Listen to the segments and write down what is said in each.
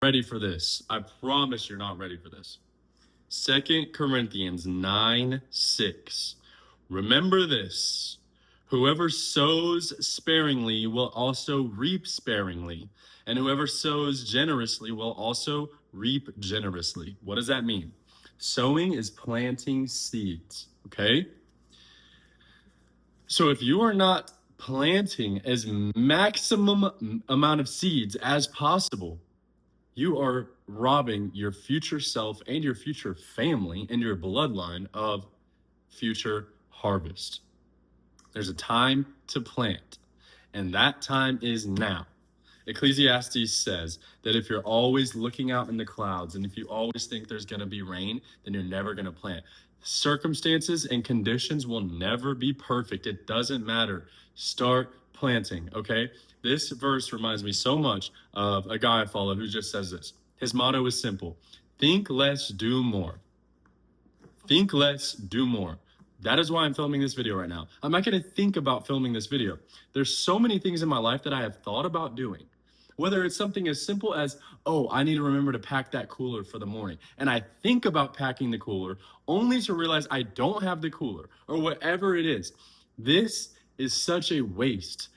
ready for this. I promise you're not ready for this. 2 Corinthians 9:6. Remember this. Whoever sows sparingly will also reap sparingly, and whoever sows generously will also reap generously. What does that mean? Sowing is planting seeds, okay? So if you are not planting as maximum amount of seeds as possible, you are robbing your future self and your future family and your bloodline of future harvest. There's a time to plant, and that time is now. Ecclesiastes says that if you're always looking out in the clouds and if you always think there's going to be rain, then you're never going to plant. Circumstances and conditions will never be perfect. It doesn't matter. Start planting, okay? This verse reminds me so much of a guy I follow who just says this. His motto is simple: think less, do more. Think less, do more. That is why I'm filming this video right now. I'm not going to think about filming this video. There's so many things in my life that I have thought about doing. Whether it's something as simple as, oh, I need to remember to pack that cooler for the morning. And I think about packing the cooler only to realize I don't have the cooler, or whatever it is. This is such a waste.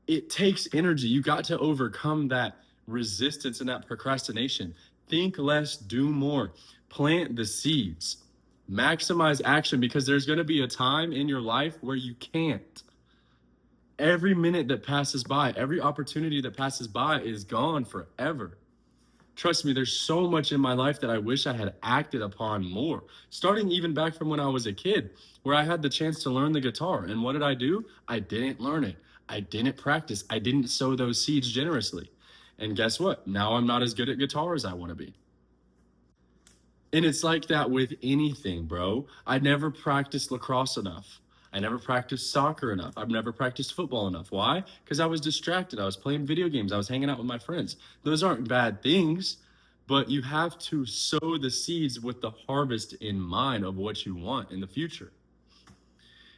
It takes energy. You got to overcome that resistance and that procrastination. Think less, do more. Plant the seeds. Maximize action, because there's going to be a time in your life where you can't. Every minute that passes by, every opportunity that passes by is gone forever. Trust me, there's so much in my life that I wish I had acted upon more, starting even back from when I was a kid, where I had the chance to learn the guitar. And what did I do? I didn't learn it. I didn't practice. I didn't sow those seeds generously. And guess what? Now I'm not as good at guitar as I want to be. And it's like that with anything, bro. I never practiced lacrosse enough. I never practiced soccer enough. I've never practiced football enough. Why? Because I was distracted. I was playing video games. I was hanging out with my friends. Those aren't bad things, but you have to sow the seeds with the harvest in mind of what you want in the future.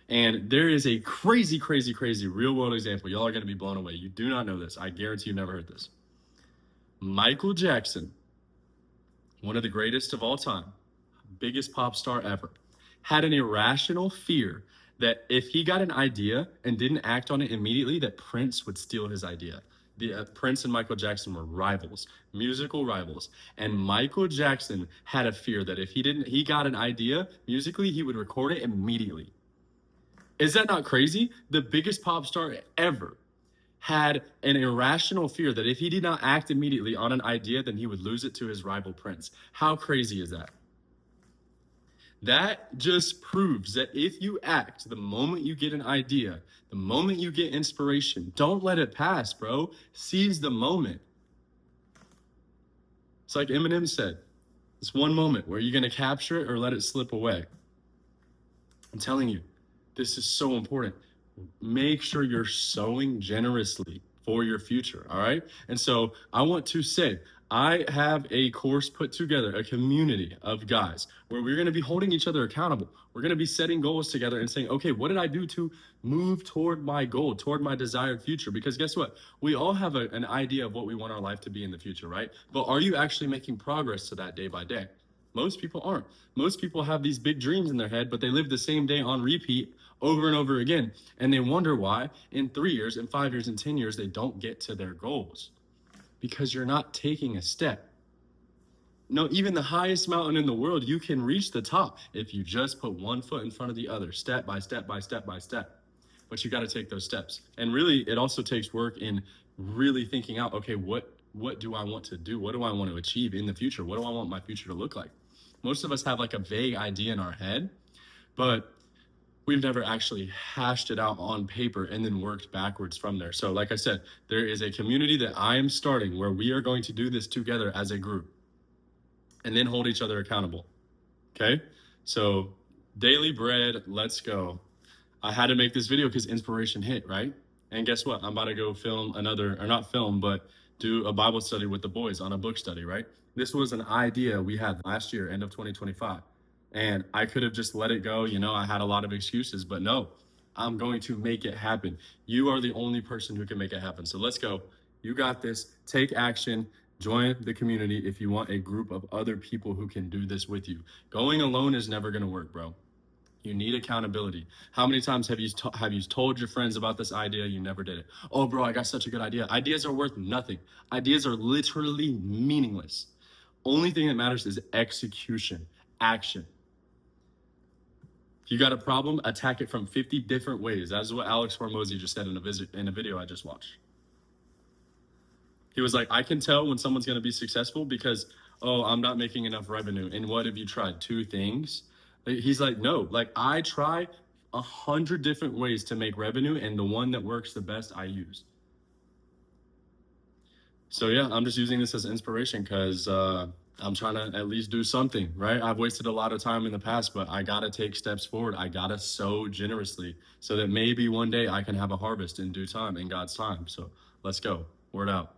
And there is a crazy, crazy, crazy real world example. Y'all are going to be blown away. You do not know this. I guarantee you've never heard this. Michael Jackson, one of the greatest of all time, biggest pop star ever, had an irrational fear that if he got an idea and didn't act on it immediately, that Prince would steal his idea. Prince and Michael Jackson were rivals, musical rivals. And Michael Jackson had a fear that if he got an idea musically, he would record it immediately. Is that not crazy? The biggest pop star ever had an irrational fear that if he did not act immediately on an idea, then he would lose it to his rival Prince. How crazy is that? That just proves that if you act the moment you get an idea, the moment you get inspiration, don't let it pass, bro. Seize the moment. It's like Eminem said, it's one moment. Where are you going to capture it or let it slip away? I'm telling you, this is so important. Make sure you're sowing generously for your future, all right? And so I want to say, I have a course put together, a community of guys, where we're going to be holding each other accountable. We're going to be setting goals together and saying, okay, what did I do to move toward my goal, toward my desired future? Because guess what? We all have an idea of what we want our life to be in the future, right? But are you actually making progress to that day by day? Most people aren't. Most people have these big dreams in their head, but they live the same day on repeat over and over again. And they wonder why in 3 years, in 5 years, in 10 years, they don't get to their goals. Because you're not taking a step. No, even the highest mountain in the world, you can reach the top if you just put one foot in front of the other, step by step by step by step. But you got to take those steps. And really, it also takes work in really thinking out, okay, what do I want to do? What do I want to achieve in the future? What do I want my future to look like? Most of us have like a vague idea in our head, but we've never actually hashed it out on paper and then worked backwards from there. So like I said, there is a community that I am starting where we are going to do this together as a group and then hold each other accountable. Okay? So daily bread, let's go. I had to make this video because inspiration hit, right? And guess what? I'm about to go film another, or not film, but do a Bible study with the boys on a book study, right? This was an idea we had last year, end of 2025. And I could have just let it go. You know, I had a lot of excuses, but no, I'm going to make it happen. You are the only person who can make it happen. So let's go. You got this. Take action. Join the community if you want a group of other people who can do this with you. Going alone is never going to work, bro. You need accountability. How many times have you told your friends about this idea? You never did it. Oh, bro, I got such a good idea. Ideas are worth nothing. Ideas are literally meaningless. Only thing that matters is execution, action. If you got a problem, attack it from 50 different ways. That's what Alex Hormozy just said in a video I just watched. He was like, I can tell when someone's going to be successful because, oh, I'm not making enough revenue. And what have you tried? 2 things? He's like, no, like I try 100 different ways to make revenue, and the one that works the best I use. So yeah, I'm just using this as inspiration because I'm trying to at least do something, right? I've wasted a lot of time in the past, but I got to take steps forward. I got to sow generously so that maybe one day I can have a harvest in due time, in God's time. So let's go. Word out.